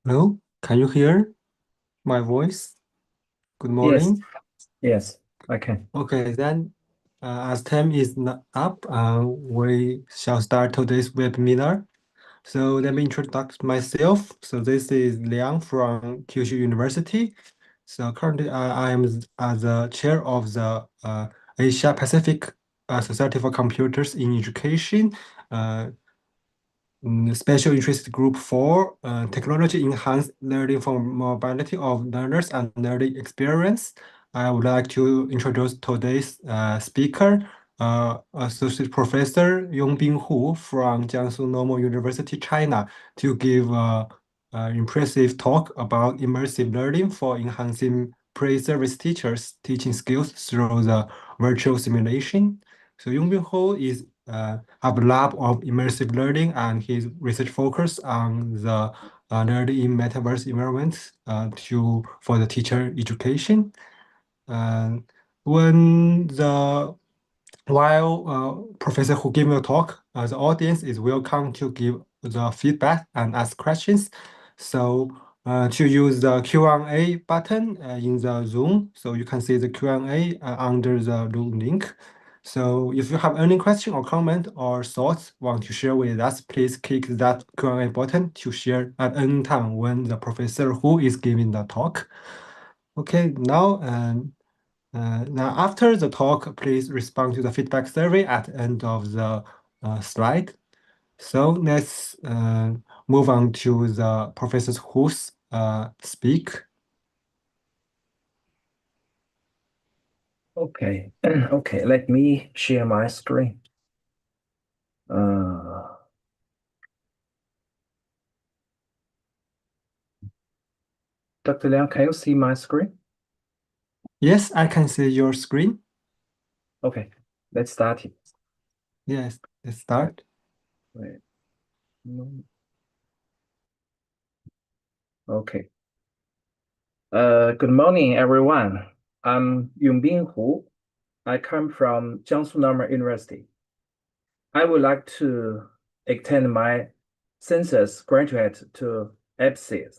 Hello, can you hear my voice? Good Yes, morning. yes, I can. Okay, then, as time is not up, we shall start today's webinar. So let me introduce myself. So this is Liang from Kyushu University. So currently, I am the chair of the Asia Pacific Society for Computers in Education. Uh, Special interest group for technology enhanced learning for mobility of learners and learning experience. I would like to introduce today's speaker, Associate Professor Yongbin Hu from Jiangsu Normal University, China, to give an impressive talk about immersive learning for enhancing pre-service teachers' teaching skills through the virtual simulation. So Yongbin Hu is have a lab of immersive learning, and his research focus on the learning in metaverse environments for the teacher education. And when the while Professor who gave a talk, the audience is welcome to give the feedback and ask questions. So to use the Q&A button in the Zoom, so you can see the Q&A under the Zoom link. So if you have any question or comment or thoughts want to share with us, please click that Q&A button to share at any time when the professor who is giving the talk. Okay, now, after the talk, please respond to the feedback survey at the end of the slide. So let's move on to the professors who's speak. Okay, okay, let me share my screen. Uh, Dr. Liang, can you see my screen? Yes, I can see your screen. Okay, let's start it. Yes, let's start. Wait. Okay. Good morning, everyone. I'm Yongbin Hu. I come from Jiangsu Normal University. I would like to extend my census graduate to APSCE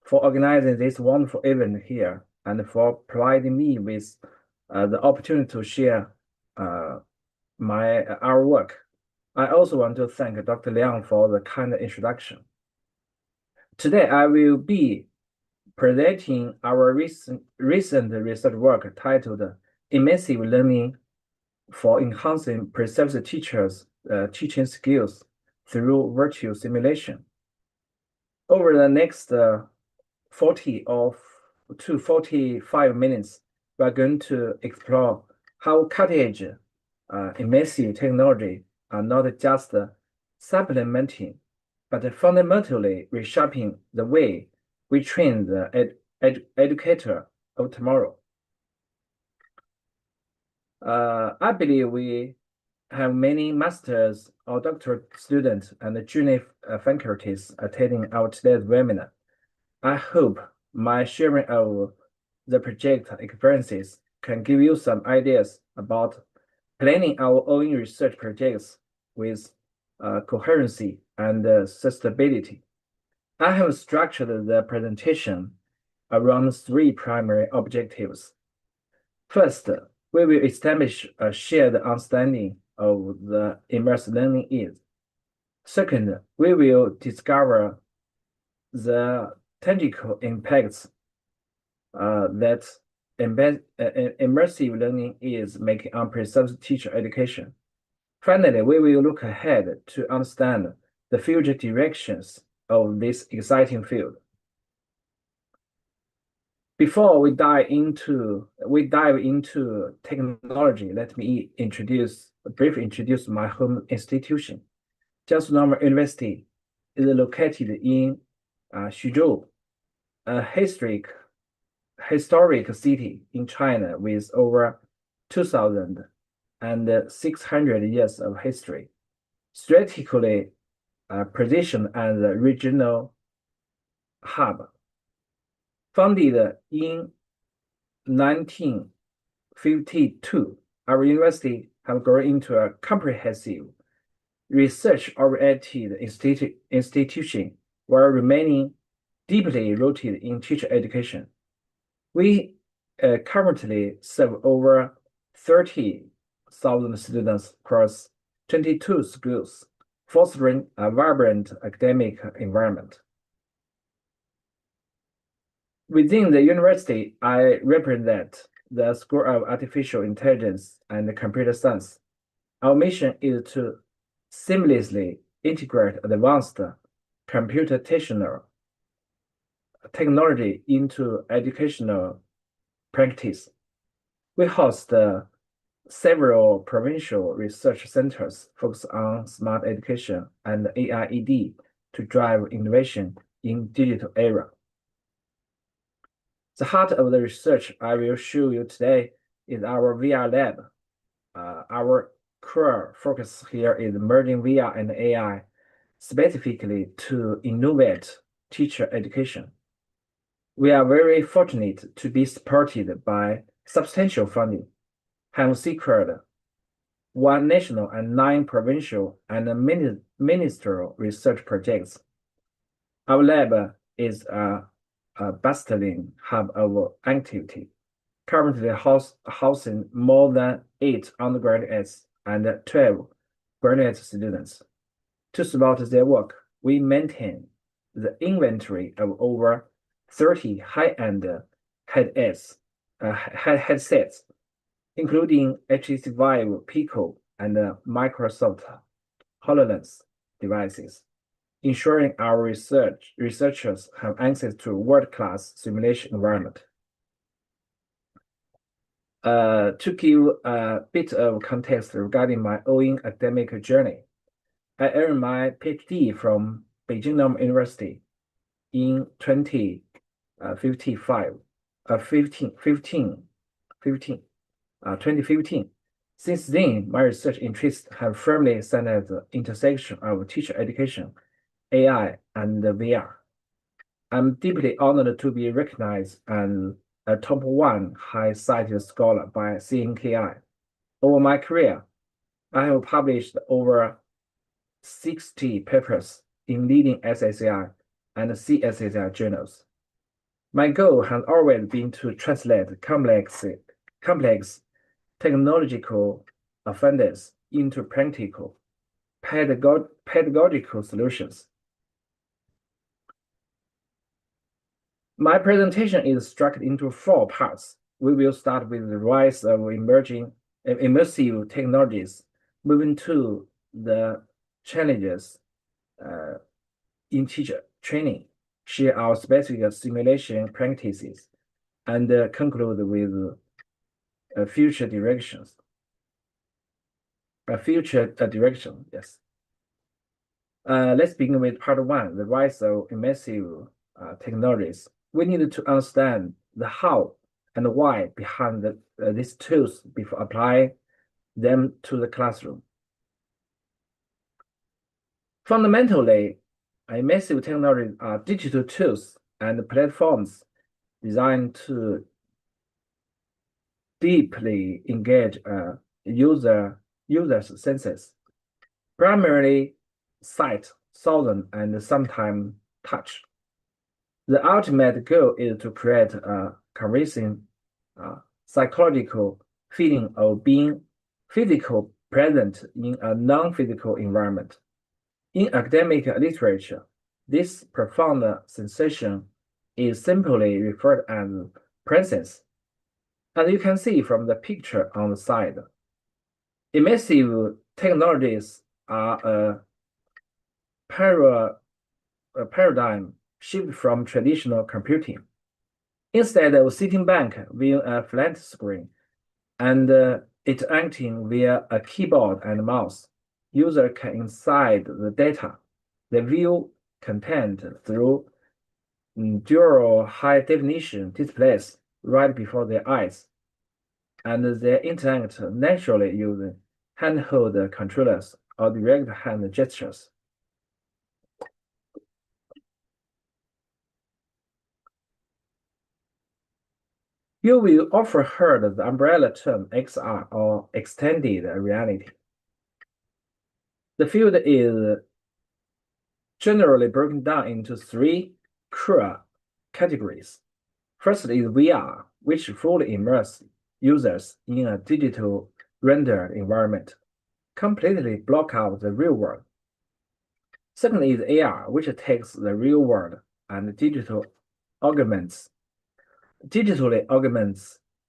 for organizing this wonderful event here and for providing me with the opportunity to share uh, our work. I also want to thank Dr. Liang for the kind introduction. Today, I will be presenting our recent research work titled Immersive Learning for Enhancing Pre-Service Teachers' Teaching Skills Through Virtual Simulation. Over the next 40 to 45 minutes, we're going to explore how cutting-edge immersive technology are not just supplementing, but fundamentally reshaping the way we train the educator of tomorrow. I believe we have many master's or doctorate students and junior faculties attending our today's webinar. I hope my sharing of the project experiences can give you some ideas about planning our own research projects with coherency and sustainability. I have structured the presentation around three primary objectives. First, we will establish a shared understanding of the immersive learning is. Second, we will discover the tangible impacts that immersive learning is making on pre-service teacher education. Finally, we will look ahead to understand the future directions of this exciting field. Before we dive into technology, let me briefly introduce my home institution. Jiangsu Normal University is located in Xuzhou, a historic city in China with over 2,600 years of history, strategically positioned as a regional hub. Founded in 1952, our university has grown into a comprehensive research-oriented institution while remaining deeply rooted in teacher education. We currently serve over 30,000 students across 22 schools, fostering a vibrant academic environment. Within the university, I represent the School of Artificial Intelligence and Computer Science. Our mission is to seamlessly integrate advanced computational technology into educational practice. We host several provincial research centers focused on smart education and AIED to drive innovation in digital era. The heart of the research I will show you today is our VR lab. Our core focus here is merging VR and AI specifically to innovate teacher education. We are very fortunate to be supported by substantial funding, have secured 1 national and 9 provincial and ministerial research projects. Our lab is a bustling hub of activity, currently housing more than 8 undergraduates and 12 graduate students. To support their work, we maintain the inventory of over 30 high-end headsets, including HTC Vive Pico and Microsoft HoloLens devices, ensuring our researchers have access to world-class simulation environment. To give a bit of context regarding my own academic journey, I earned my PhD from Beijing Normal University in 2015. Since then, my research interests have firmly centered at the intersection of teacher education, AI, and VR. I'm deeply honored to be recognized as a top 1 high-cited scholar by CNKI. Over my career, I have published over 60 papers in leading SSAI and CSSAI journals. My goal has always been to translate complex technological offenders into practical pedagogical solutions. My presentation is structured into 4 parts. We will start with the rise of emerging immersive technologies, moving to the challenges in teacher training, share our specific simulation practices, and conclude with future directions. Yes. Let's begin with part 1, the rise of immersive technologies. We need to understand the how and why behind these tools before applying them to the classroom. Fundamentally, immersive technologies are digital tools and platforms designed to deeply engage users' senses, primarily sight, sound, and sometimes touch. The ultimate goal is to create a convincing psychological feeling of being physically present in a non-physical environment. In academic literature, this profound sensation is simply referred as presence. As you can see from the picture on the side, immersive technologies are a paradigm shift from traditional computing. Instead of sitting back viewing a flat screen and interacting via a keyboard and mouse, user can inside the data. They view content through dual high-definition displays right before their eyes, and they interact naturally using handheld controllers or direct hand gestures. You will often heard the umbrella term XR or extended reality. The field is generally broken down into 3 core categories. First is VR, which fully immerses users in a digital rendered environment, completely block out the real world. Second is AR, which takes the real world and digitally augments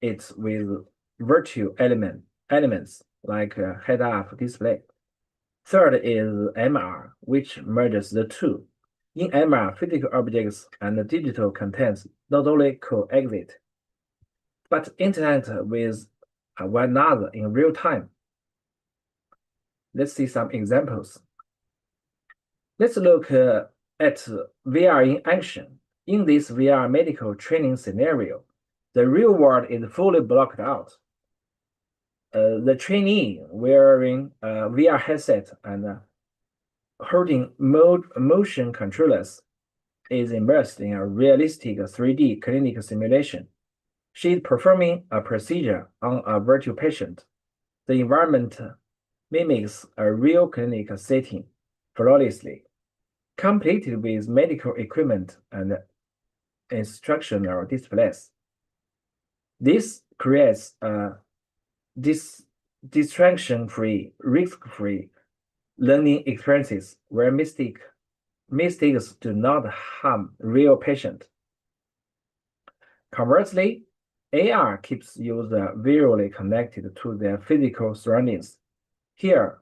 it with virtual elements like a head-up display. Third is MR, which merges the two. In MR, physical objects and digital contents not only coexist, but interact with one another in real time. Let's see some examples. Let's look at VR in action. In this VR medical training scenario, the real world is fully blocked out. The trainee wearing a VR headset and holding motion controllers is immersed in a realistic 3D clinical simulation. She is performing a procedure on a virtual patient. The environment mimics a real clinical setting flawlessly, completed with medical equipment and instructional displays. This creates a distraction-free, risk-free learning experiences where mistakes do not harm real patients. Conversely, AR keeps users visually connected to their physical surroundings. Here,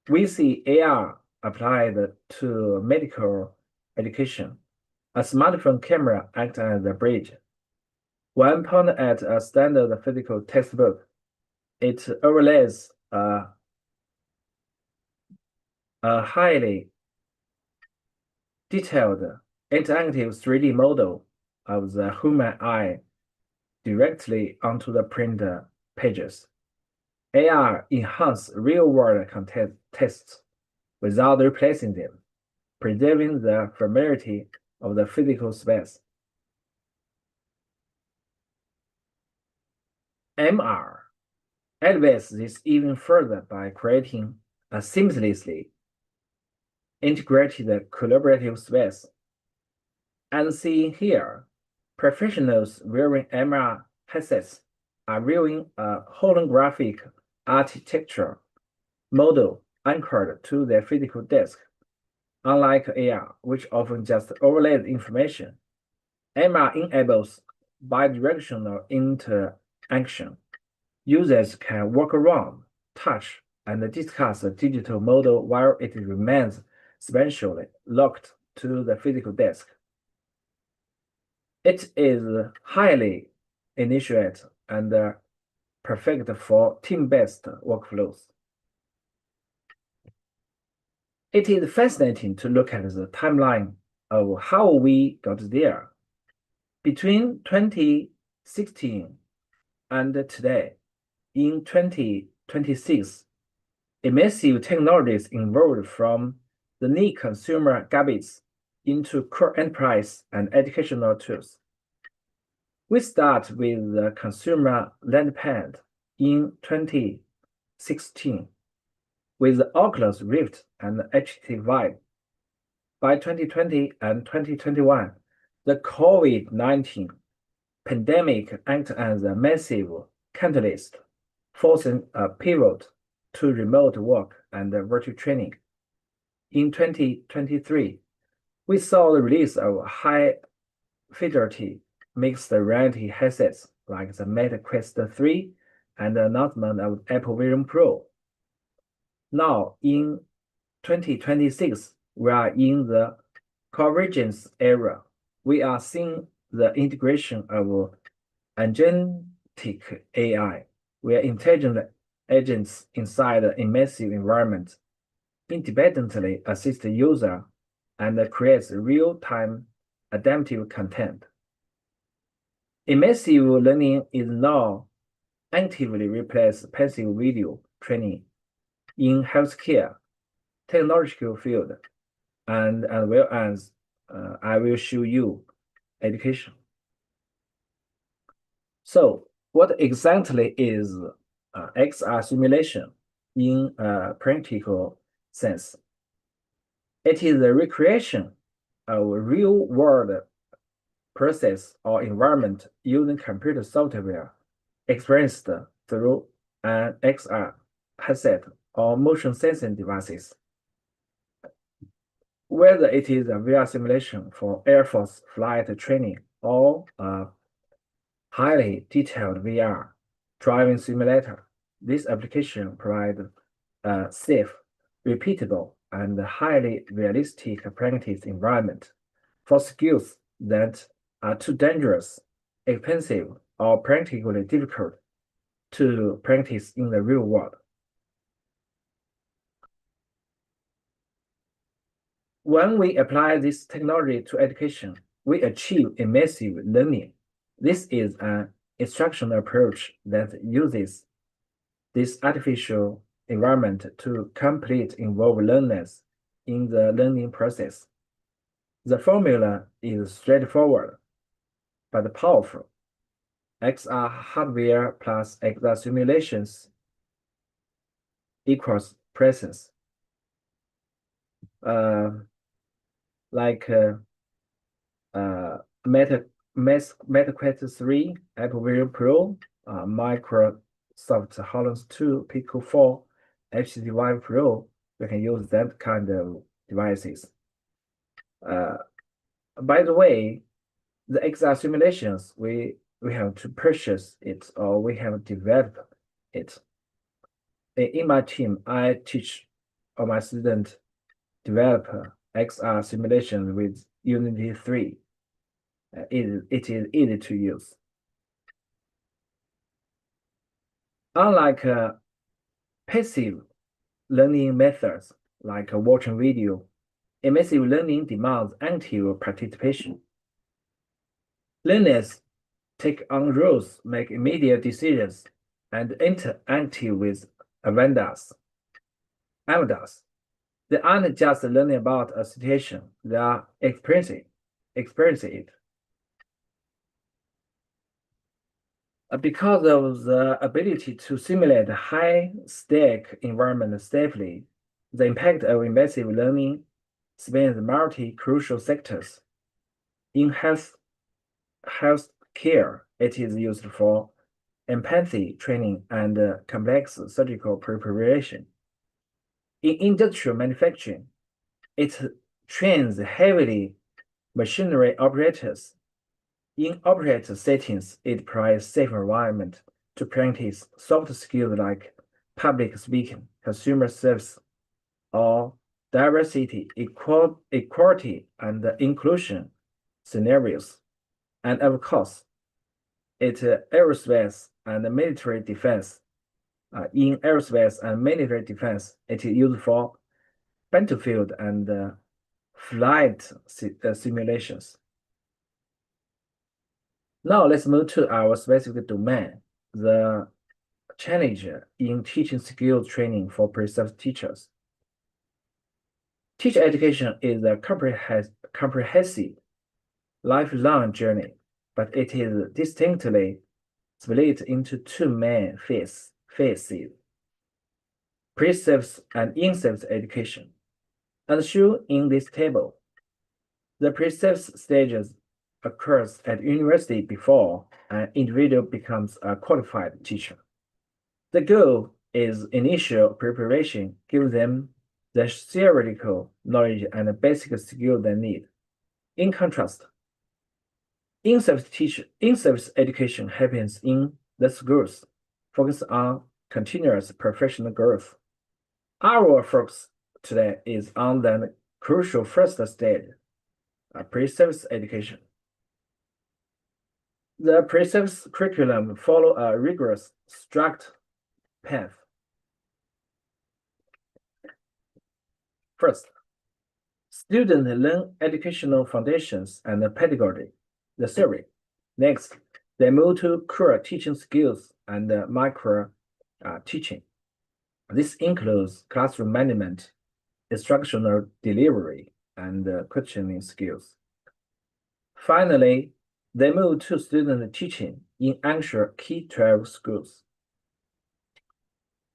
we see AR applied to medical education. A smartphone camera acts as a bridge. When pointed at a standard physical textbook, it overlays a highly detailed interactive 3D model of the human eye directly onto the printer pages. AR enhances real-world content tests without replacing them, preserving the familiarity of the physical space. MR elevates this even further by creating a seamlessly integrated collaborative space. As seen here, professionals wearing MR headsets are viewing a holographic architecture model anchored to their physical desk. Unlike AR, which often just overlays information, MR enables bidirectional interaction. Users can walk around, touch, and discuss the digital model while it remains spatially locked to the physical desk. It is highly initiate and perfect for team-based workflows. It is fascinating to look at the timeline of how we got there. Between 2016 and today, in 2026, immersive technologies evolved from the neat consumer gadgets into core enterprise and educational tools. We start with the consumer landpad in 2016 with the Oculus Rift and HTC Vive. By 2020 and 2021, the COVID-19 pandemic acted as a massive catalyst, forcing a pivot to remote work and virtual training. In 2023, we saw the release of high-fidelity mixed reality headsets like the Meta Quest 3 and the announcement of Apple Vision Pro. Now, in 2026, we are in the convergence era. We are seeing the integration of agentic AI, where intelligent agents inside an immersive environment independently assist the user and creates real-time adaptive content. Immersive learning is now actively replacing passive video training in healthcare, technological field, and as well as I will show you education. So what exactly is XR simulation in a practical sense? It is the recreation of real-world process, or environment using computer software experienced through an XR headset or motion sensing devices. Whether it is a VR simulation for Air Force flight training or a highly detailed VR driving simulator, this application provides a safe, repeatable, and highly realistic practice environment for skills that are too dangerous, expensive, or practically difficult to practice in the real world. When we apply this technology to education, we achieve immersive learning. This is an instructional approach that uses this artificial environment to complete involve learners in the learning process. The formula is straightforward but powerful. XR hardware plus XR simulations equals presence. MetaQuest 3, Apple Vision Pro, Microsoft HoloLens 2, Pico 4, HTC Vive Pro, we can use that kind of devices. By the way, the XR simulations, we have to purchase it or we have developed it. In my team, I teach all my students develop XR simulation with Unity 3. It is easy to use. Unlike passive learning methods like watching video, immersive learning demands active participation. Learners take on roles, make immediate decisions, and interact with avatars. They aren't just learning about a situation, they are experiencing it. Because of the ability to simulate high-stake environment safely, the impact of immersive learning spans multi-crucial sectors. In healthcare, it is used for empathy training and complex surgical preparation. In industrial manufacturing, it trains heavily machinery operators. In operator settings, it provides safe environment to practice soft skills like public speaking, consumer service, or diversity, equality, and inclusion scenarios. And of course, it aerospace and military defense. In aerospace and military defense, it is used for battlefield and flight simulations. Now let's move to our specific domain, the challenge in teaching skills training for pre-service teachers. Teacher education is a comprehensive, lifelong journey, but it is distinctly split into two main phases, pre-service and in-service education. As shown in this table, the pre-service stages occurs at university before an individual becomes a qualified teacher. The goal is initial preparation, give them the theoretical knowledge and basic skill they need. In contrast, in-service education happens in the schools, focus on continuous professional growth. Our focus today is on the crucial first stage, pre-service education. The pre-service curriculum follow a rigorous, structured path. First, students learn educational foundations and pedagogy, the theory. Next, they move to core teaching skills and micro teaching. This includes classroom management, instructional delivery, and questioning skills. Finally, they move to student teaching in actual K-12 schools.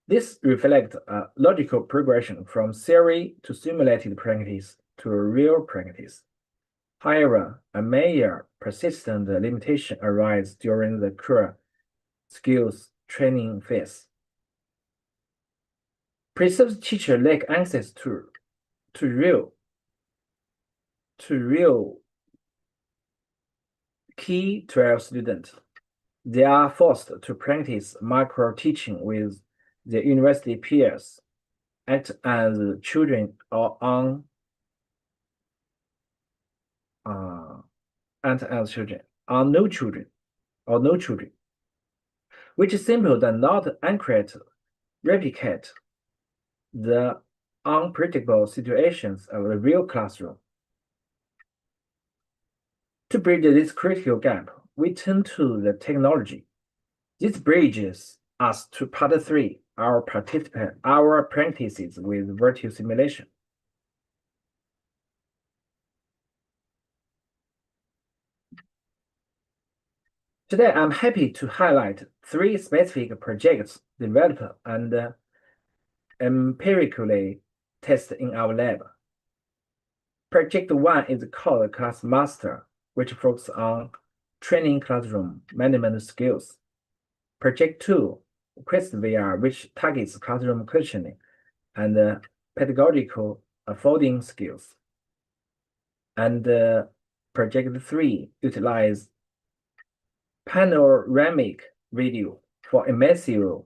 This reflects a logical progression from theory to simulated practice to real practice. However, a major persistent limitation arises during the core skills training phase. Precepts teachers lack access to real key 12 students. They are forced to practice micro-teaching with their university peers, act as children or no children, which simply does not replicate the unpredictable situations of a real classroom. To bridge this critical gap, we turn to the technology. This bridges us to part 3, our practices with virtual simulation. Today, I'm happy to highlight 3 specific projects developed and empirically tested in our lab. Project 1 is called Class Master, which focuses on training classroom management skills. Project 2, Quest VR, which targets classroom questioning and pedagogical folding skills. And Project 3 utilizes panoramic video for immersive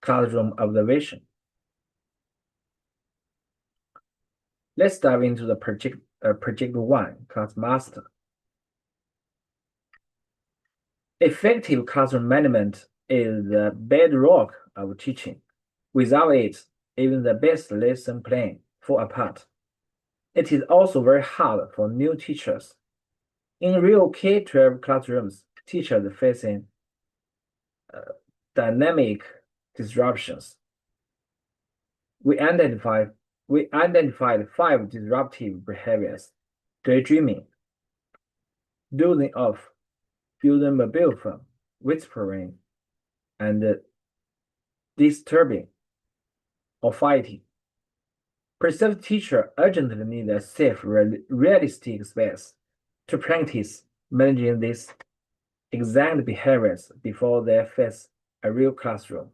classroom observation. Let's dive into the project 1, Class Master. Effective classroom management is the bedrock of teaching. Without it, even the best lesson plan fall apart. It is also very hard for new teachers. In real K-12 classrooms, teachers facing dynamic disruptions. We identified 5 disruptive behaviors: daydreaming, dozing off, using mobile phone, whispering, and disturbing or fighting. Perceived teachers urgently need a safe, realistic space to practice managing these exact behaviors before they face a real classroom.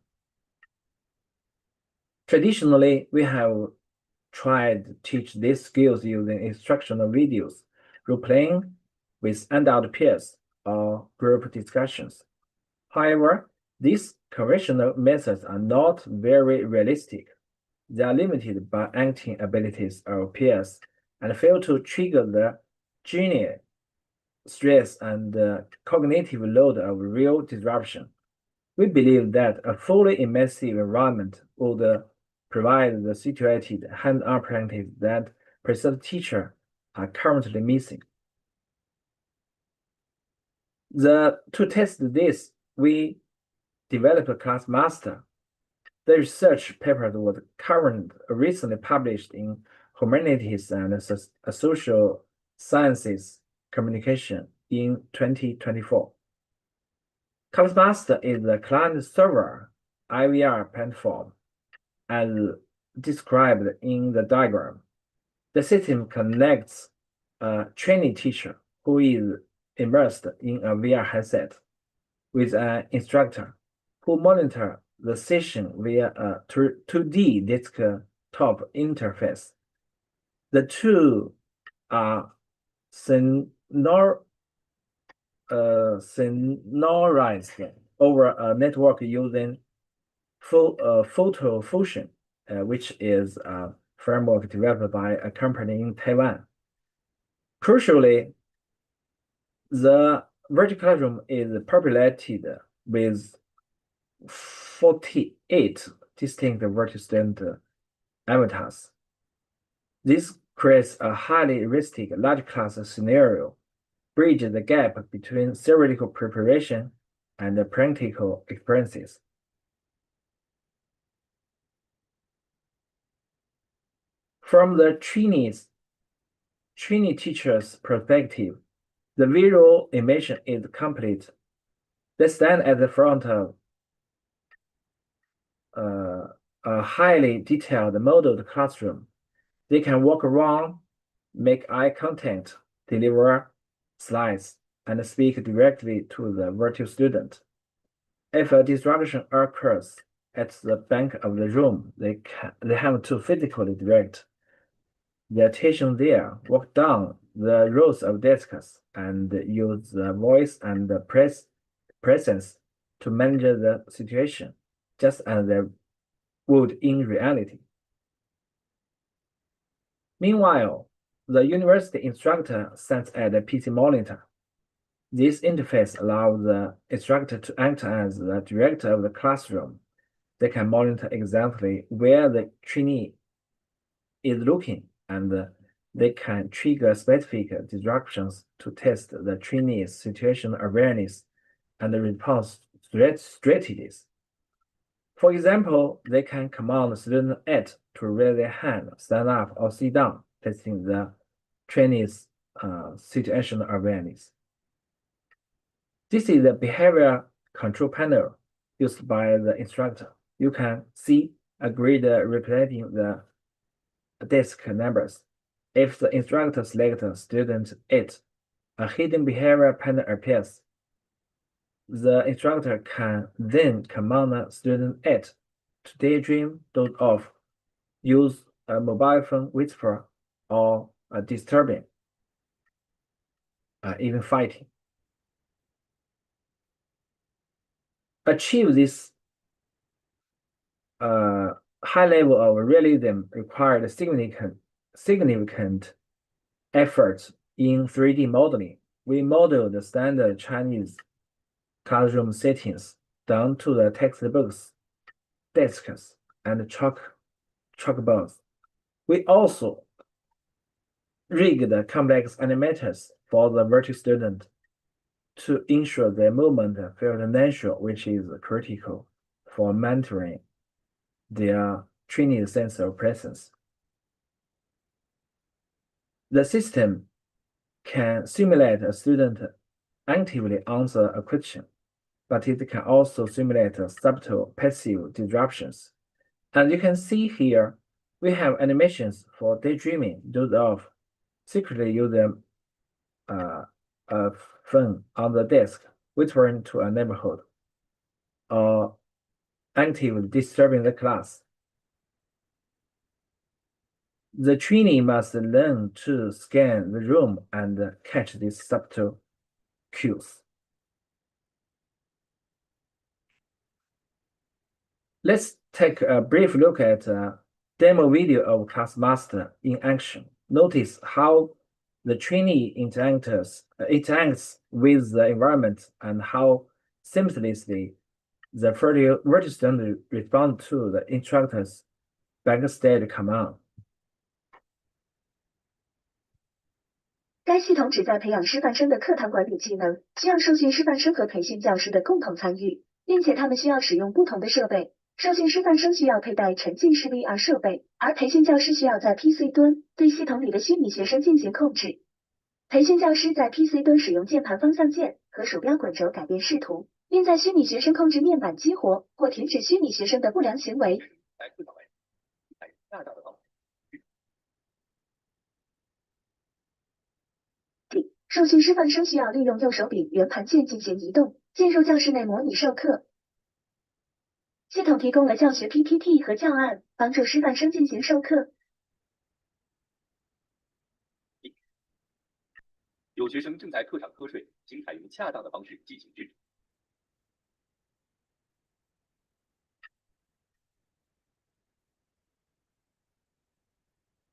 Traditionally, we have tried to teach these skills using instructional videos, role-playing with adult peers, or group discussions. However, these conventional methods are not very realistic. They are limited by acting abilities of peers and fail to trigger the genius, stress, and cognitive load of real disruption. We believe that a fully immersive environment would provide the situated hands-on practice that perceived teachers are currently missing. To test this, we developed a Class Master. The research paper was recently published in Humanities and Social Sciences Communication in 2024. Class Master is a client-server IVR platform, as described in the diagram. The system connects a trainee teacher who is immersed in a VR headset with an instructor who monitors the session via a 2D desktop interface. The two are synchronized over a network using photo fusion, which is a framework developed by a company in Taiwan. Crucially, the virtual classroom is populated with 48 distinct virtual student avatars. This creates a highly realistic large class scenario, bridges the gap between theoretical preparation and the practical experiences. From the trainee teacher's perspective, the visual immersion is complete. They stand at the front of a highly detailed modeled classroom. They can walk around, make eye contact, deliver slides, and speak directly to the virtual student. If a disruption occurs at the back of the room, they have to physically direct the attention there, walk down the rows of desks, and use the voice and the presence to manage the situation, just as they would in reality. Meanwhile, the university instructor sits at the PC monitor. This interface allows the instructor to act as the director of the classroom. They can monitor exactly where the trainee is looking, and they can trigger specific disruptions to test the trainee's situation awareness and response strategies. For example, they can command student 8 to raise their hand, stand up, or sit down, testing the trainee's situation awareness. This is the behavior control panel used by the instructor. You can see a grid representing the desk numbers. If the instructor selects student 8, a hidden behavior panel appears. The instructor can then command student 8 to daydream, doze off, use a mobile phone whisper, or disturbing, even fighting. Achieve this high level of realism required significant efforts in 3D modeling. We modeled the standard Chinese classroom settings down to the textbooks, desks, and chalkboards. We also rigged complex animators for the virtual student to ensure their movement felt natural, which is critical for mentoring their training sense of presence. The system can simulate a student actively answer a question, but it can also simulate subtle passive disruptions. And you can see here, we have animations for daydreaming, doze off, secretly using a phone on the desk, whispering to a neighborhood, or actively disturbing the class. The trainee must learn to scan the room and catch these subtle cues. Let's take a brief look at a demo video of ClassMaster in action. Notice how the trainee interacts with the environment and how seamlessly the virtual student respond to the instructor's backstage command. 该系统旨在培养师范生的课堂管理技能，需要受训师范生和培训教师的共同参与，并且他们需要使用不同的设备。受训师范生需要佩戴沉浸式 VR 设备，而培训教师需要在 PC 端对系统里的虚拟学生进行控制。培训教师在 PC 端使用键盘方向键和鼠标滚轴改变视图，并在虚拟学生控制面板激活或停止虚拟学生的不良行为。受训师范生需要利用右手柄圆盘键进行移动，进入教室内模拟授课。系统提供了教学 PPT 和教案，帮助师范生进行授课。有学生正在课上瞌睡，请采用恰当的方式进行制止。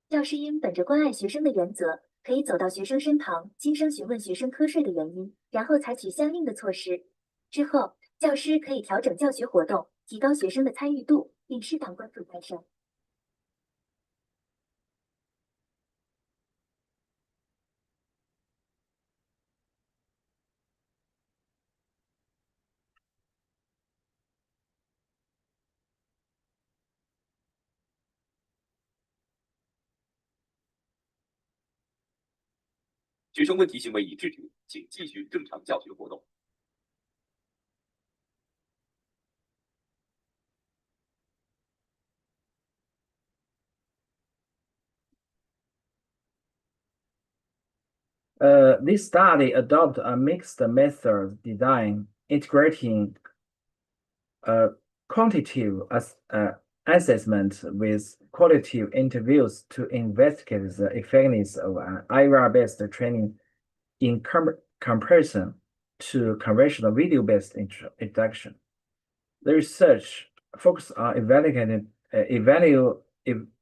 教师应本着关爱学生的原则，可以走到学生身旁，轻声询问学生瞌睡的原因，然后采取相应的措施。之后，教师可以调整教学活动，提高学生的参与度，并适当关注改善。学生问题行为已制止，请继续正常教学活动。This study adopted a mixed method design integrating quantitative assessment with qualitative interviews to investigate the effectiveness of an IVR-based training in comparison to conventional video-based instruction. The research focused on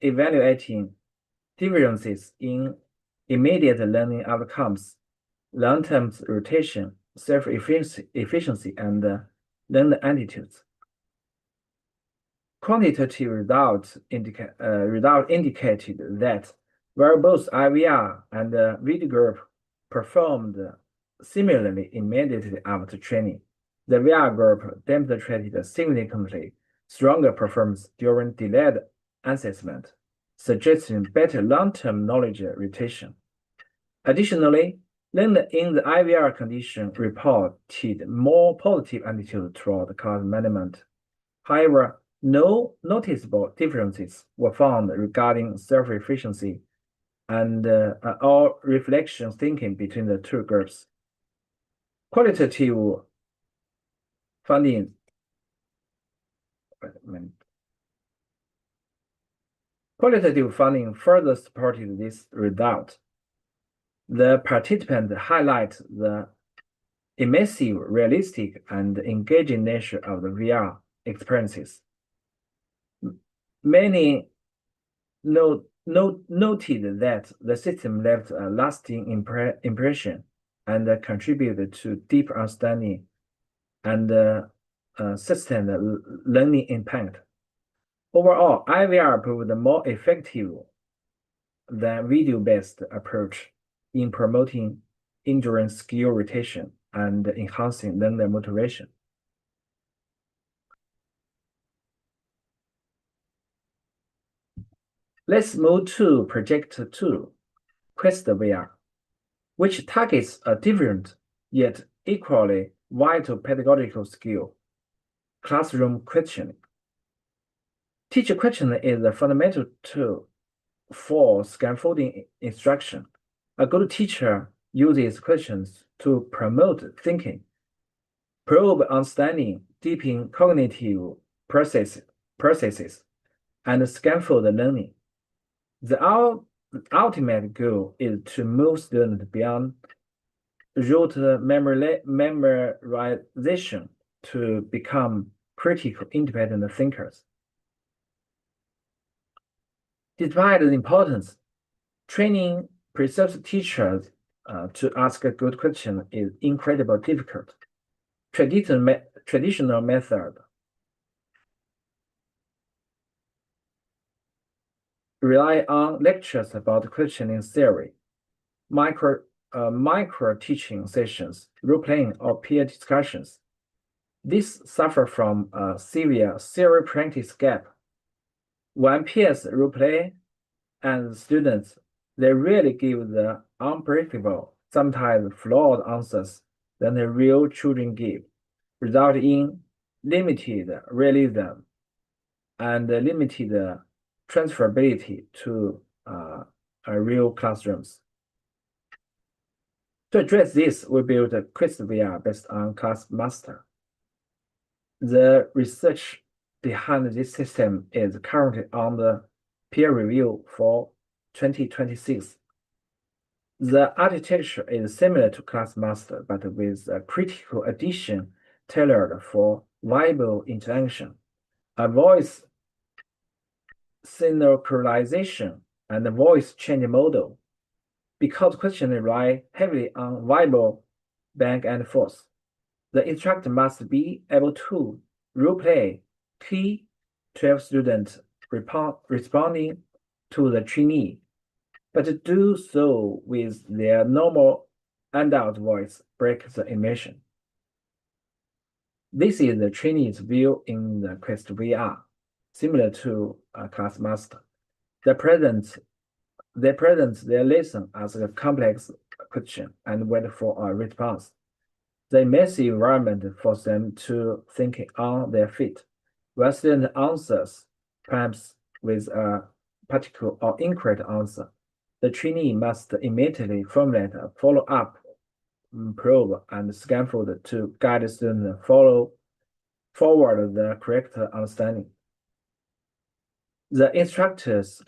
evaluating differences in immediate learning outcomes, long-term retention, self-efficiency, and learning attitudes. Quantitative results indicated that where both IVR and video group performed similarly immediately after training, the VR group demonstrated significantly stronger performance during delayed assessment, suggesting better long-term knowledge retention. Additionally, learners in the IVR condition reported more positive attitude toward class management. However, no noticeable differences were found regarding self-efficiency and or reflection thinking between the two groups. Qualitative findings further supported this result. The participants highlight the immersive, realistic, and engaging nature of the VR experiences. Many noted that the system left a lasting impression and contributed to deep understanding and sustained learning impact. Overall, IVR proved more effective than video-based approach in promoting endurance skill retention and enhancing learner motivation. Let's move to Project 2, Quest VR, which targets a different yet equally vital pedagogical skill, classroom questioning. Teacher questioning is a fundamental tool for scaffolding instruction. A good teacher uses questions to promote thinking, probe understanding, deepen cognitive processes, and scaffold learning. The ultimate goal is to move students beyond rote memorization to become critical, independent thinkers. Despite the importance, training preserves teachers to ask a good question is incredibly difficult. Traditional method rely on lectures about questioning theory, micro teaching sessions, role-playing, or peer discussions. This suffer from a severe theory practice gap. When peers role-play and students, they really give the unpredictable, sometimes flawed answers than the real children give, resulting in limited realism and limited transferability to real classrooms. To address this, we built a Quest VR based on ClassMaster. The research behind this system is currently under peer review for 2026. The architecture is similar to ClassMaster, but with a critical addition tailored for viable interaction, a voice synchronization, and a voice change model. Because questions rely heavily on verbal back and forth, the instructor must be able to role-play key 12 students responding to the trainee, but do so with their normal adult voice break the immersion. This is the trainee's view in the Quest VR, similar to ClassMaster. They present their lesson as a complex question and wait for a response. The immersive environment forces them to think on their feet. When student answers, perhaps with a particular or incorrect answer, the trainee must immediately formulate a follow-up probe and scaffold to guide the student follow forward the correct understanding. The instructor's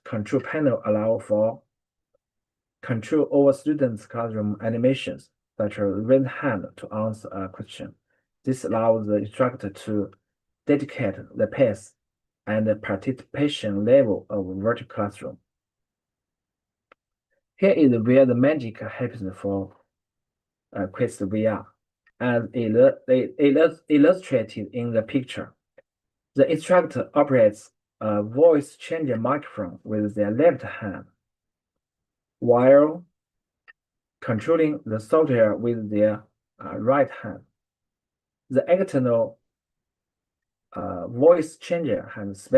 control panel allow for control over students' classroom animations, such as raise hand to answer a question. This allows the instructor to dedicate the pace and the participation level of virtual classroom. Here is where the magic happens for Quest VR, as illustrated in the picture. The instructor operates a voice changer microphone with their left hand, while controlling the software with their right hand. The external voice changer has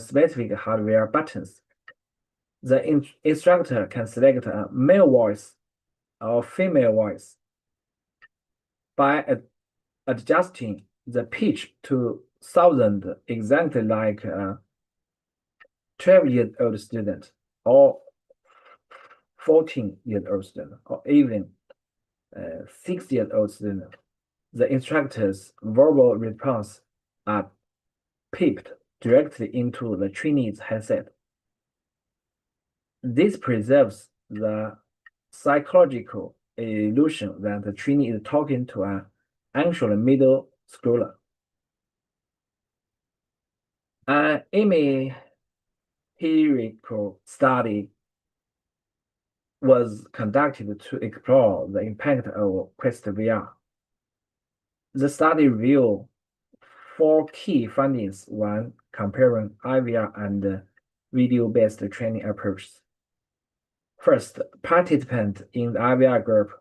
specific hardware buttons. The instructor can select a male voice or female voice by adjusting the pitch to sound exactly like a 12-year-old student or 14-year-old student or even a 6-year-old student. The instructor's verbal response are piped directly into the trainee's headset. This preserves the psychological illusion that the trainee is talking to an actual middle schooler. An empirical study was conducted to explore the impact of Quest VR. The study revealed 4 key findings when comparing IVR and video-based training approaches. First, participants in the IVR group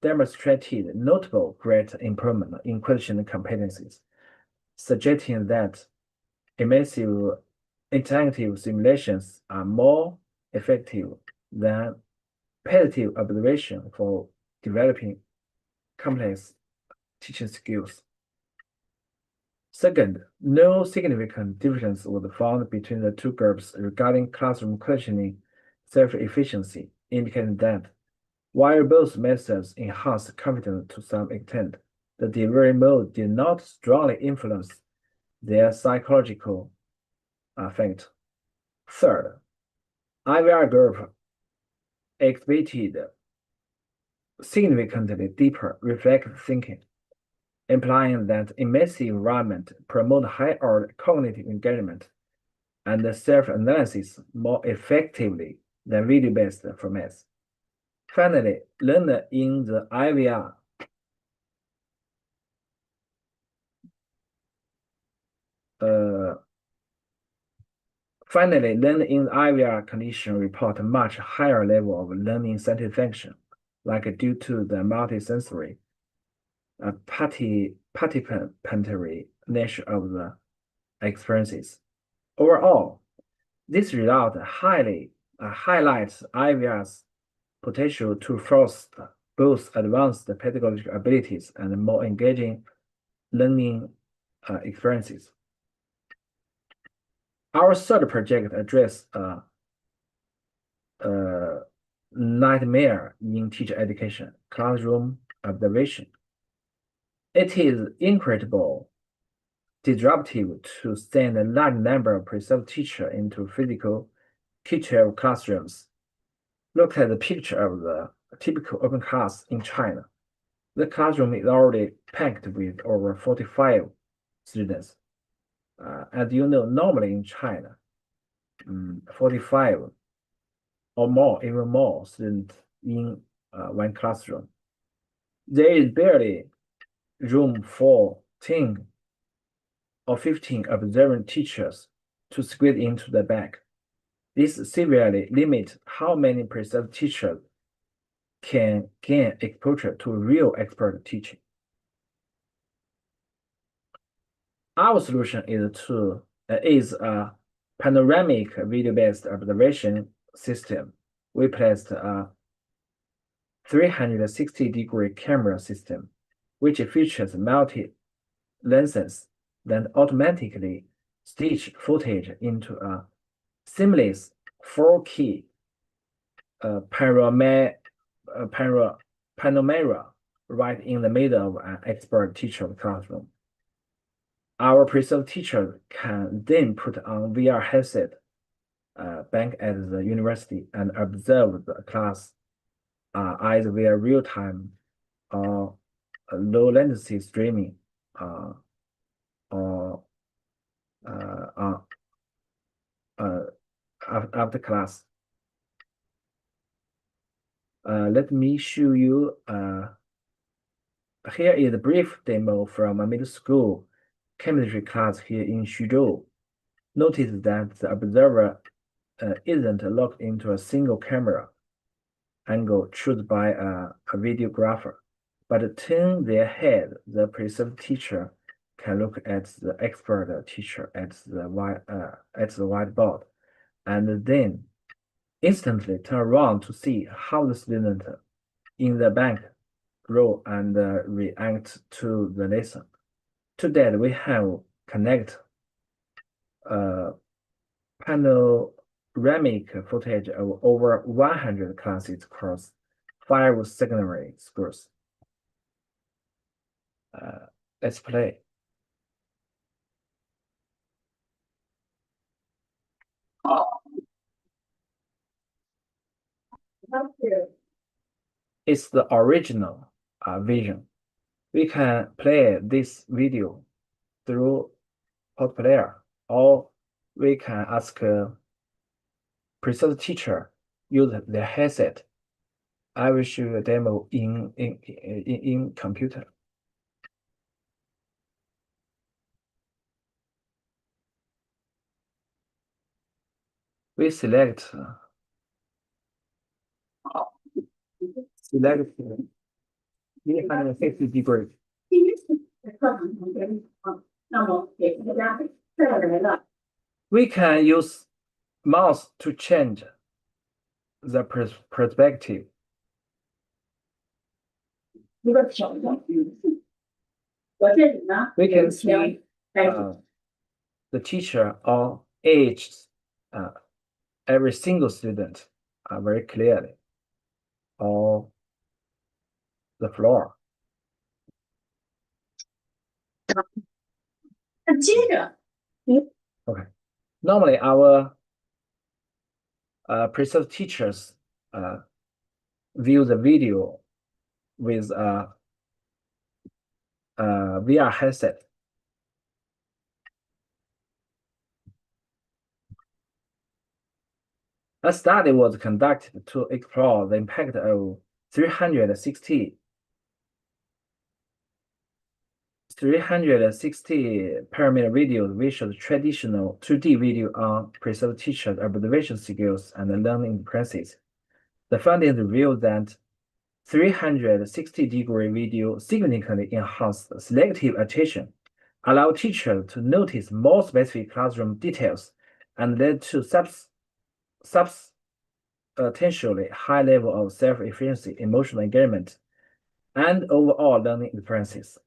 demonstrated notable great improvement in questioning competencies, suggesting that immersive interactive simulations are more effective than passive observation for developing complex teaching skills. Second, no significant difference was found between the two groups regarding classroom questioning self-efficiency, indicating that while both methods enhance confidence to some extent, the delivery mode did not strongly influence their psychological effect. Third, IVR group exhibited significantly deeper reflective thinking, implying that immersive environment promote high-order cognitive engagement and self-analysis more effectively than video-based formats. Finally, learners in the IVR condition report a much higher level of learning satisfaction, like due to the multisensory participatory nature of the experiences. Overall, this result highlights IVR's potential to foster both advanced pedagogical abilities and more engaging learning experiences. Our third project addresses nightmare in teacher education, classroom observation. It is incredible disruptive to send a large number of preserved teachers into physical K-12 classrooms. Look at the picture of the typical open class in China. The classroom is already packed with over 45 students. As you know, normally in China, 45 or more, even more students in one classroom. There is barely room for 10 or 15 observant teachers to squeeze into the back. This severely limits how many preserved teachers can gain exposure to real expert teaching. Our solution is a panoramic video-based observation system. We placed a 360-degree camera system, which features multi-lenses that automatically stitch footage into a Similes, 4 key, Panomera right in the middle of an expert teacher classroom. Our preserved teacher can then put on VR headset back at the university and observe the class either via real-time or low latency streaming or after class. Let me show you. Here is a brief demo from a middle school chemistry class here in Xuzhou. Notice that the observer isn't locked into a single camera angle chosen by a videographer, but turn their head. The preserved teacher can look at the expert teacher at the whiteboard, and then instantly turn around to see how the student in the bank grow and react to the lesson. To that, we have connect panoramic footage of over 100 classes across 5 secondary schools. Let's play. It's the original vision. We can play this video through Port Player, or we can ask preserved teacher use the headset. I will show you a demo in computer. We select 360 degree. We can use mouse to change the perspective. We can see the teacher or age every single student very clearly, or the floor. Okay. Normally, our preserved teachers view the video with a VR headset. A study was conducted to explore the impact of 360 parameter videos, which shows traditional 2D video on preserved teachers' observation skills and learning processes. The findings revealed that 360-degree video significantly enhanced selective attention, allowed teachers to notice more specific classroom details, and led to substantially high level of self-efficiency, emotional engagement, and overall learning experiences.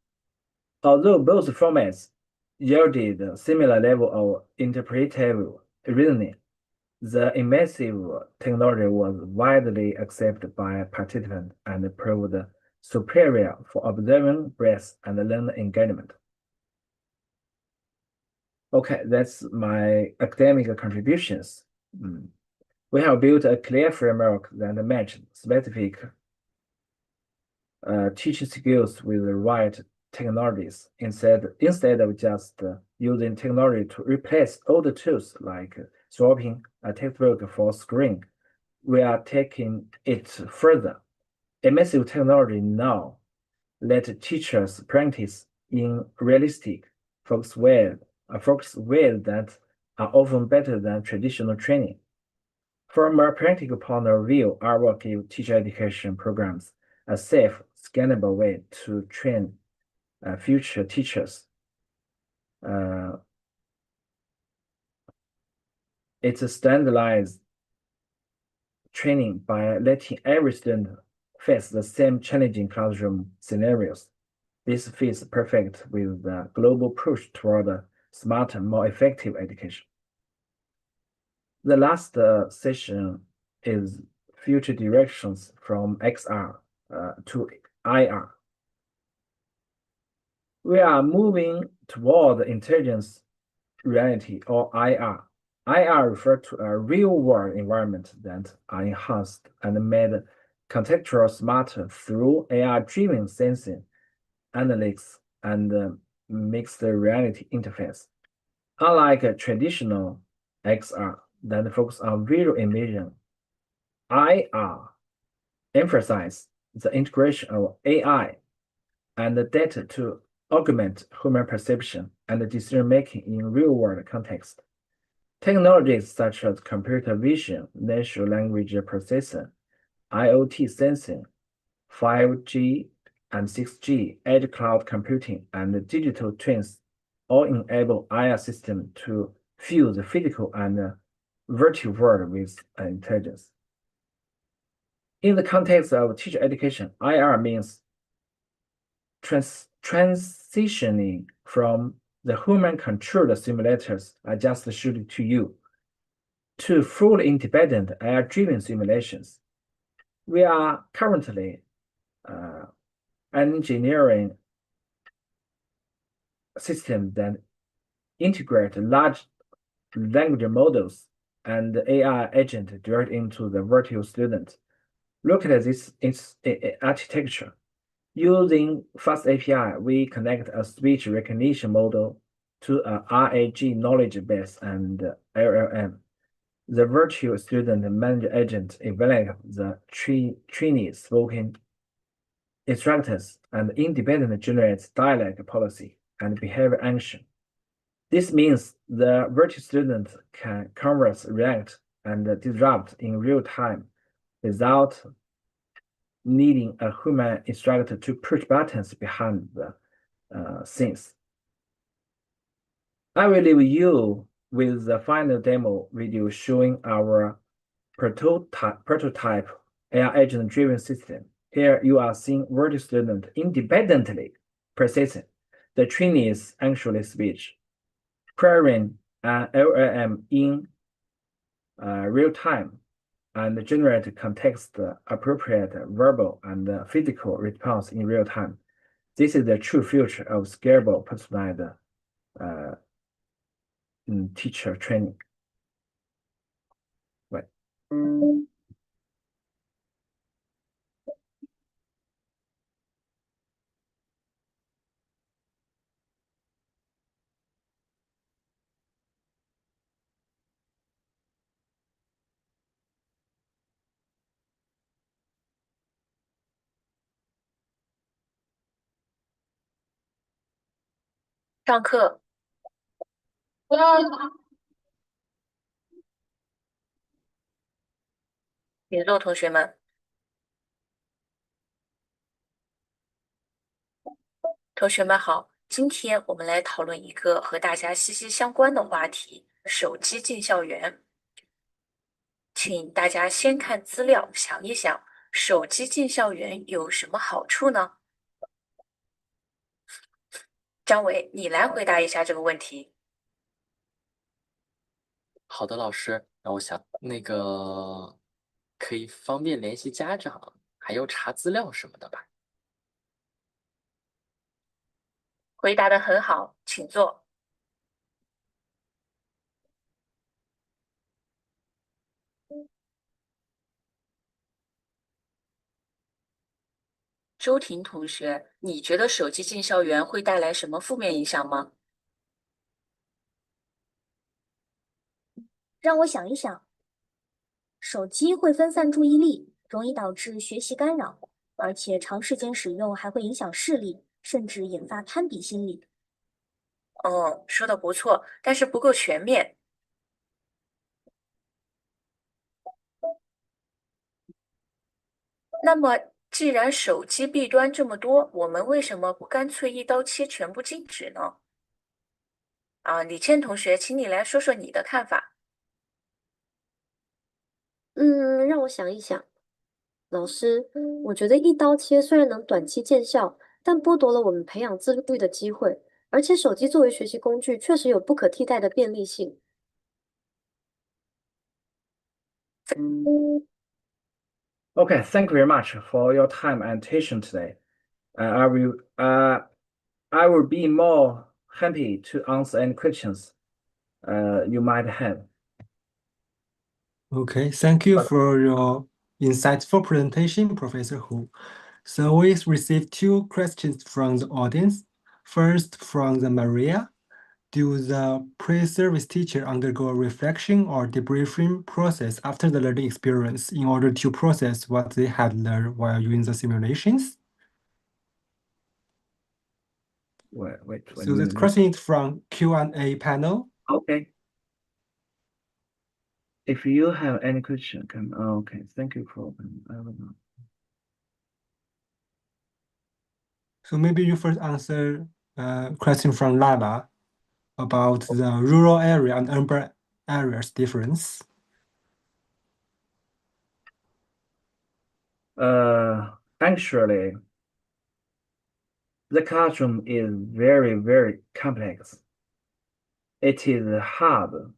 Although both formats yielded a similar level of interpretive reasoning, the immersive technology was widely accepted by participants and proved superior for observing breadth and learner engagement. Okay, that's my academic contributions. We have built a clear framework that matches specific teaching skills with the right technologies instead of just using technology to replace older tools like swapping a textbook for a screen. We are taking it further. Immersive technology now let teachers practice in realistic, focused ways that are often better than traditional training. From a practical point of view, our work gives teacher education programs a safe, scalable way to train future teachers. It's a standardized training by letting every student face the same challenging classroom scenarios. This fits perfect with the global push toward a smarter, more effective education. The last session is future directions from XR to IR. We are moving toward intelligence reality, or IR. IR refers to a real-world environment that are enhanced and made contextual smarter through AI-driven sensing, analytics, and mixed reality interface. Unlike a traditional XR that focus on visual imaging, IR emphasize the integration of AI and data to augment human perception and decision-making in real-world context. Technologies such as computer vision, natural language processing, IoT sensing, 5G and 6G, edge cloud computing, and digital twins all enable IR system to fuse the physical and virtual world with intelligence. In the context of teacher education, IR means transitioning from the human-controlled simulators I just showed to you to fully independent AI-driven simulations. We are currently engineering systems that integrate large language models and AI agent directly into the virtual student. Look at this architecture. Using Fast API, we connect a speech recognition model to a RAG knowledge base and LLM. The virtual student manager agent evaluates the trainees' spoken instructors and independently generates dialect policy and behavior action. This means the virtual student can converse, react, and disrupt in real time without needing a human instructor to push buttons behind the scenes. I will leave you with the final demo video showing our prototype AI agent-driven system. Here you are seeing virtual student independently processing the trainee's actual speech, querying an LLM in real time, and generate context-appropriate verbal and physical response in real time. This is the true future of scalable personalized teacher training. Right. 上课，请坐，同学们。同学们好，今天我们来讨论一个和大家息息相关的话题——手机进校园。请大家先看资料，想一想，手机进校园有什么好处呢？张伟，你来回答一下这个问题。好的，老师，让我想，可以方便联系家长，还有查资料什么的吧？回答得很好，请坐。周婷同学，你觉得手机进校园会带来什么负面影响吗？让我想一想，手机会分散注意力，容易导致学习干扰，而且长时间使用还会影响视力，甚至引发攀比心理。哦，说的不错，但是不够全面。那么，既然手机弊端这么多，我们为什么不干脆一刀切，全部禁止呢？李倩同学，请你来说说你的看法。让我想一想。老师，我觉得一刀切虽然能短期见效，但剥夺了我们培养自律的机会。而且手机作为学习工具，确实有不可替代的便利性。Okay, thank you very much for your time and attention today. I will be more happy to answer any questions you might have. Okay, thank you for your insightful presentation, Professor Hu. So we received two questions from the audience. First, from the Maria. Do the pre-service teacher undergo a reflection or debriefing process after the learning experience in order to process what they had learned while doing the simulations? Wait. So that question is from Q&A panel. Okay. If you have any question, okay. Thank you for. I don't know. So maybe you first answer question from Lala about the rural area and urban areas difference. Actually, the classroom is very, very complex. It is hard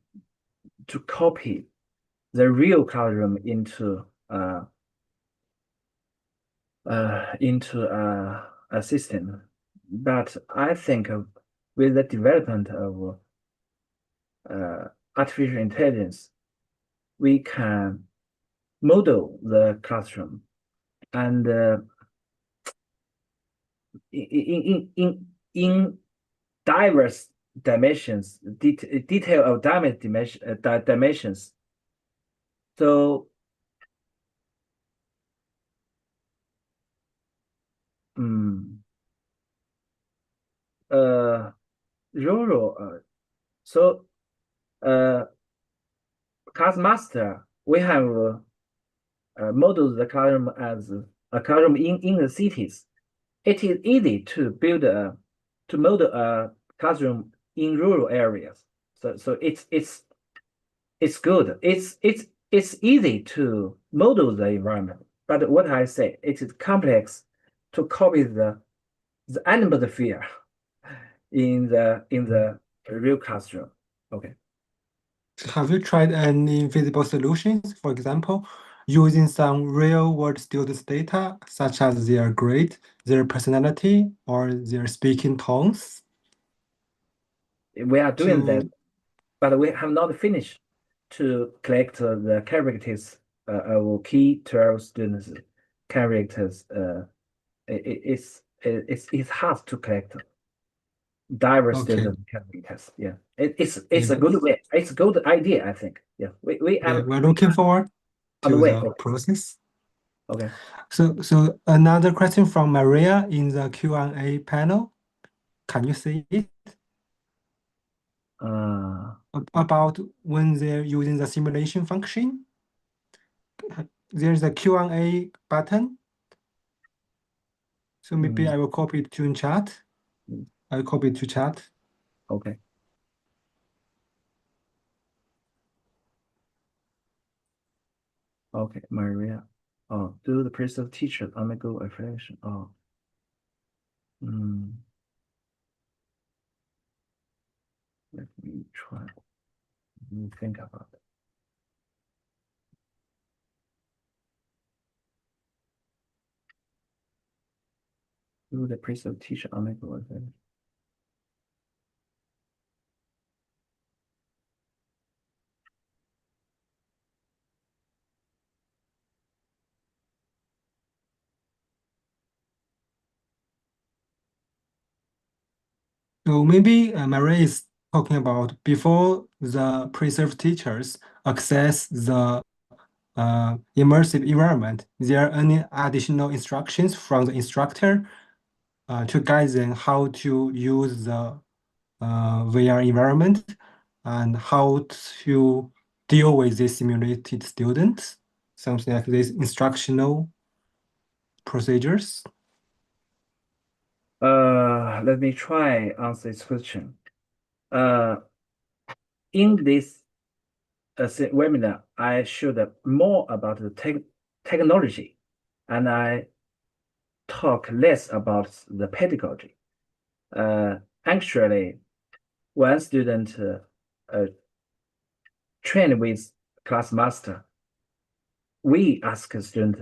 to copy the real classroom into a system. But I think with the development of artificial intelligence, we can model the classroom and in diverse dimensions, detail of dimensions. So rural class master, we have modeled the classroom as a classroom in the cities. It is easy to build to model a classroom in rural areas. So it's good. It's easy to model the environment. But what I say, it is complex to copy the atmosphere in the real classroom. Okay. Have you tried any visible solutions, for example, using some real-world students' data, such as their grade, their personality, or their speaking tones? We are doing that, but we have not finished to collect the characters of key 12 students' characters. It's hard to collect diverse student characters. Yeah, it's a good way. It's a good idea, I think. Yeah, we're looking forward to the process. Okay. So another question from Maria in the Q&A panel. Can you see it? About when they're using the simulation function. There's a Q&A button. So maybe I will copy it to chat. I'll copy it to chat. Okay. Okay, Maria. Oh, do the principal teacher undergo evaluation? Oh. Let me try. Let me think about it. Do the principal teacher undergo evaluation? So maybe Maria is talking about before the pre-served teachers access the immersive environment, there are any additional instructions from the instructor to guide them how to use the VR environment and how to deal with these simulated students, something like these instructional procedures. Let me try answer this question. In this webinar, I showed more about the technology, and I talk less about the pedagogy. Actually, one student trained with class master we ask students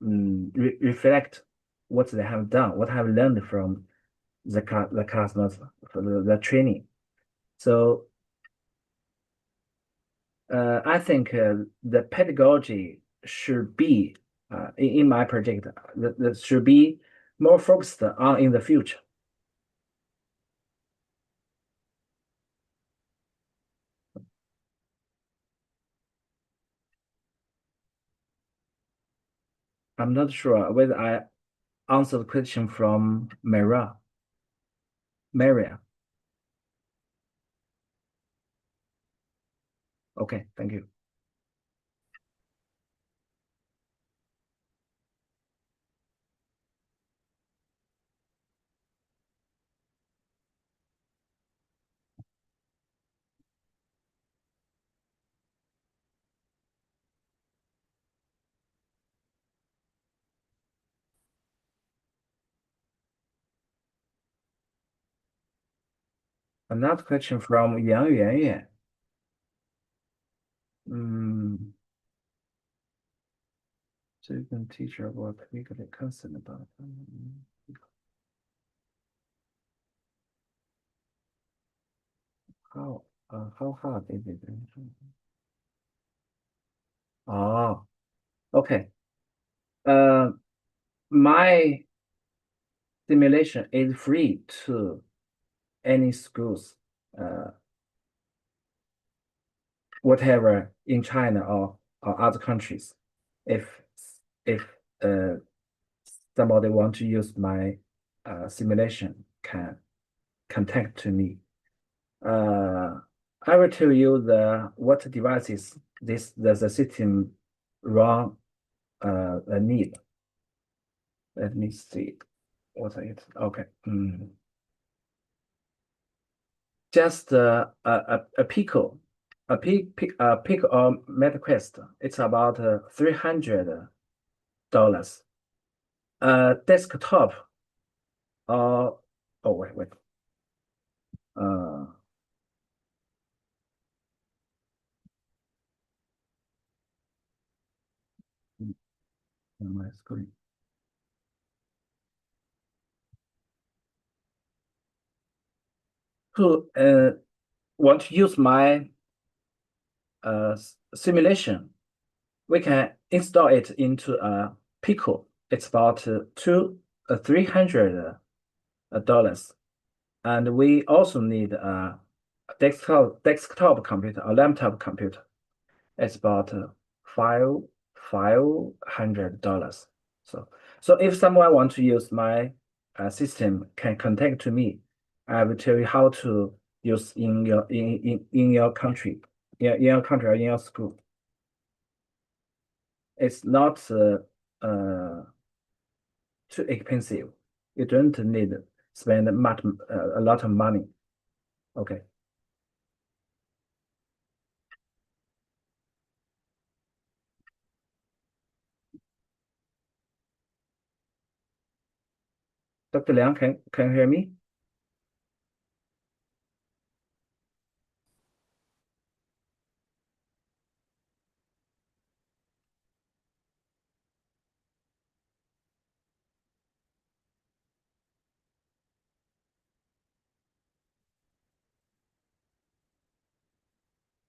reflect what they have done, what have learned from the class notes, the training. So I think the pedagogy should be in my project that should be more focused on in the future. I'm not sure whether I answered the question from Maria. Okay, thank you. Another question from Yang Yuanyuan. So you can teach her what legally concerned about. How hard is it? Oh, okay. My simulation is free to any schools, whatever in China or other countries. If somebody want to use my simulation, can contact to me. I will tell you what devices the system run need. Let me see what it. Okay. Just a Pico, a Pico or MetaQuest. It's about $300. Desktop. Oh wait. On my screen. Who want to use my simulation? We can install it into a Pico. It's about $300, and we also need a desktop computer, a laptop computer. It's about $500. So if someone wants to use my system, can contact to me. I will tell you how to use in your country, in your country or in your school. It's not too expensive. You don't need spend much a lot of money. Okay. Dr. Liang, can you hear me?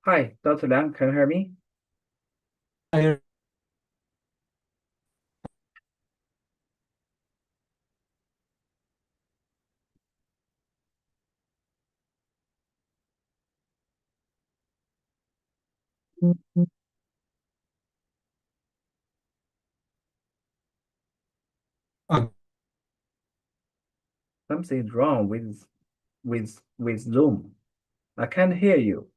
Hi, Dr. Liang, can you hear me? I uh, Something is wrong with Zoom. I can't hear you.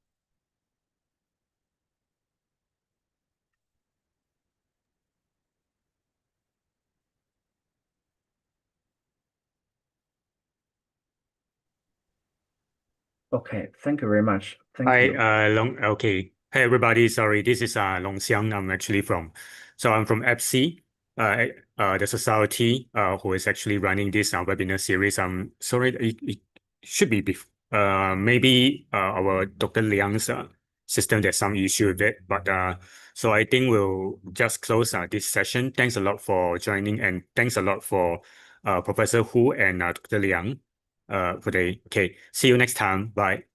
Okay, thank you very much. Thank you. Okay. Hey everybody, sorry, this is Long Xiang. I'm from APSCE, the society who is actually running this webinar series. I'm sorry, it should be maybe our Dr. Liang's system, there's some issue with it. But so I think we'll just close this session. Thanks a lot for joining, and thanks a lot for Professor Hu and Dr. Liang for today. Okay, see you next time. Bye.